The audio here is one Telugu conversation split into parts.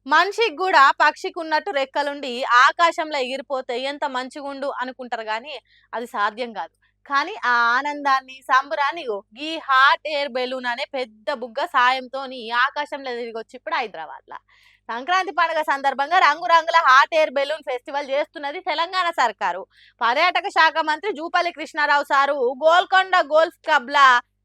మనిషికి గూడా పక్షికున్నట్టు రెక్కలుండి ఆకాశంలో ఎగిరిపోతే ఎంత మంచిగుండు అనుకుంటారు గానీ, అది సాధ్యం గాదు. కానీ ఆ ఆనందాన్ని, సంబరాన్ని ఇగో గీ హాట్ ఎయిర్ బెలూన్ అనే పెద్ద బుగ్గ సాయంతోని ఆకాశంలో తిరిగొచ్చి ఇప్పుడు హైదరాబాద్‌ల. సంక్రాంతి పండుగ సందర్భంగా రంగురంగుల హాట్ ఎయిర్ బెలూన్ ఫెస్టివల్ చేస్తున్నది తెలంగాణ సర్కారు. పర్యాటక శాఖ మంత్రి జూపల్లి కృష్ణారావు సారు గోల్కొండ గోల్ఫ్ క్లబ్‌ల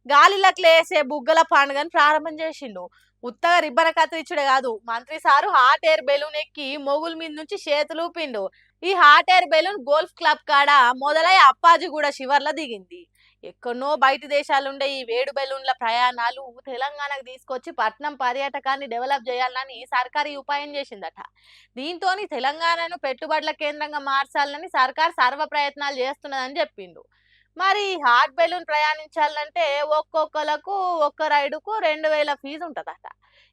గాలిలకులేసే బుగ్గల పండుగను ప్రారంభం చేసిండు. ఉత్తగా రిబ్బన కత్తిరించుడే కాదు, మంత్రి సారు హాట్ ఎయిర్ బెలూన్ ఎక్కి మొగుల మీద నుంచి చేతులూపిండు. ఈ hot air balloon golf club కాడ మొదలై అప్పాజిగూడ శివర్ల దిగింది. ఎక్కడనో బయట దేశాలుండే ఈ వేడు బెలూన్ల ప్రయాణాలు తెలంగాణకు తీసుకొచ్చి పట్నం పర్యాటకాన్ని డెవలప్ చేయాలని సర్కారు ఈ ఉపాయం చేసిందట. దీంతోని తెలంగాణను పెట్టుబడుల కేంద్రంగా మార్చాలని సర్కార్ సర్వ ప్రయత్నాలు చేస్తున్నదని చెప్పిండు. మరి హాట్ బెలూన్ ప్రయాణించాలంటే ఒక్కొక్కలకు ఒక్క రైడుకు 2000 ఫీజు ఉంటదట.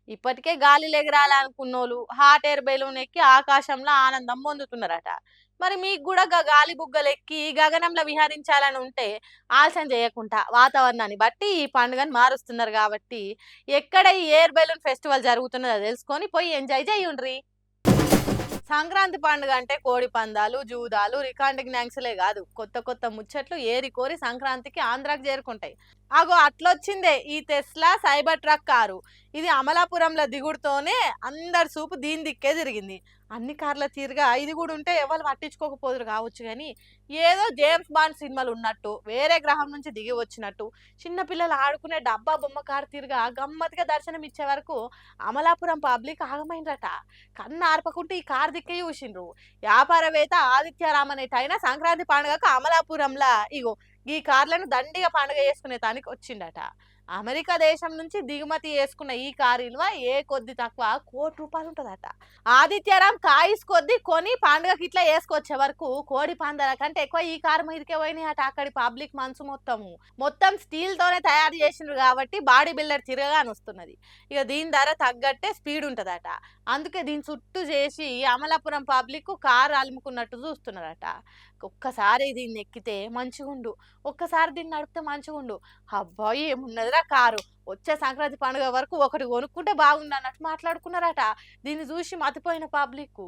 ఇప్పటికే గాలిలో ఎగరాలనుకున్నోళ్ళు హాట్ ఎయిర్ బెలూన్ ఎక్కి ఆకాశంలో ఆనందం పొందుతున్నారట. మరి మీకు కూడా గాలి బుగ్గలు ఎక్కి గగనంలో విహరించాలని ఉంటే ఆలస్యం చేయకుండా వాతావరణాన్ని బట్టి ఈ పండుగను మారుస్తున్నారు కాబట్టి ఎక్కడ ఈ ఎయిర్ బెలూన్ ఫెస్టివల్ జరుగుతున్నదో తెలుసుకొని పోయి ఎంజాయ్ చేయుండ్రి. సంక్రాంతి పండుగ అంటే కోడి పందాలు, జూదాలు, రికార్డింగ్ డాన్సులే కాదు, కొత్త కొత్త ముచ్చట్లు ఏరి కోరి సంక్రాంతికి ఆంధ్రాకి చేరుకుంటాయి. అగో అట్లొచ్చిందే ఈ టెస్లా సైబర్ ట్రక్ కారు. ఇది అమలాపురంలో దిగుడుతోనే అందరి చూపు దీని దిక్కే తిరిగింది. అన్ని కార్ల తీరుగా ఇది కూడా ఉంటే ఎవరు పట్టించుకోకపోదురు కావచ్చు కానీ ఏదో జేమ్స్ బాండ్ సినిమాలు ఉన్నట్టు, వేరే గ్రహం నుంచి దిగి వచ్చినట్టు, చిన్నపిల్లలు ఆడుకునే డబ్బా బొమ్మ కారు తీరుగా గమ్మత్తుగా దర్శనం ఇచ్చే వరకు అమలాపురం పబ్లిక్ ఆగమైందట. కన్ను ఆర్పకుంటే ఈ కార్ దిక్కే చూసిండ్రు. వ్యాపారవేత్త ఆదిత్యరామ్ అనేటైన సంక్రాంతి పండుగకు అమలాపురంలా ఇగో ఈ కార్లను దండిగా పండుగ చేసుకునే తానికి వచ్చిండట. అమెరికా దేశం నుంచి దిగుమతి చేసుకున్న ఈ కారు విలువ ఏ కొద్ది తక్కువ ₹1,00,00,000 ఉంటుందట. ఆదిత్యరామ్ కాయిస్ కొద్ది కొని పండుగకి ఇట్లా వేసుకొచ్చే వరకు కోడి పందాల కంటే ఎక్కువ ఈ కారు మీదకే పోయినాయట అక్కడి పబ్లిక్ మనసు మొత్తం స్టీల్ తోనే తయారు చేసిండ్రు కాబట్టి బాడీ బిల్డర్ తిరగగా వస్తున్నది. ఇక దీని ధర తగ్గట్టే స్పీడ్ ఉంటుందట. అందుకే దీని చుట్టూ చేసి అమలాపురం పబ్లిక్ కారు అలుముకున్నట్టు చూస్తున్నారట. ఒక్కసారి దీన్ని ఎక్కితే మంచిగుండు, ఒక్కసారి దీన్ని నడిపితే మంచిగుండు, అబ్బాయి ఏమున్నదిరా కారు, వచ్చే సంక్రాంతి పండుగ వరకు ఒకటి కొనుక్కుంటే బాగుండు అన్నట్టు మాట్లాడుకున్నారట. దీన్ని చూసి మతిపోయిన పబ్లిక్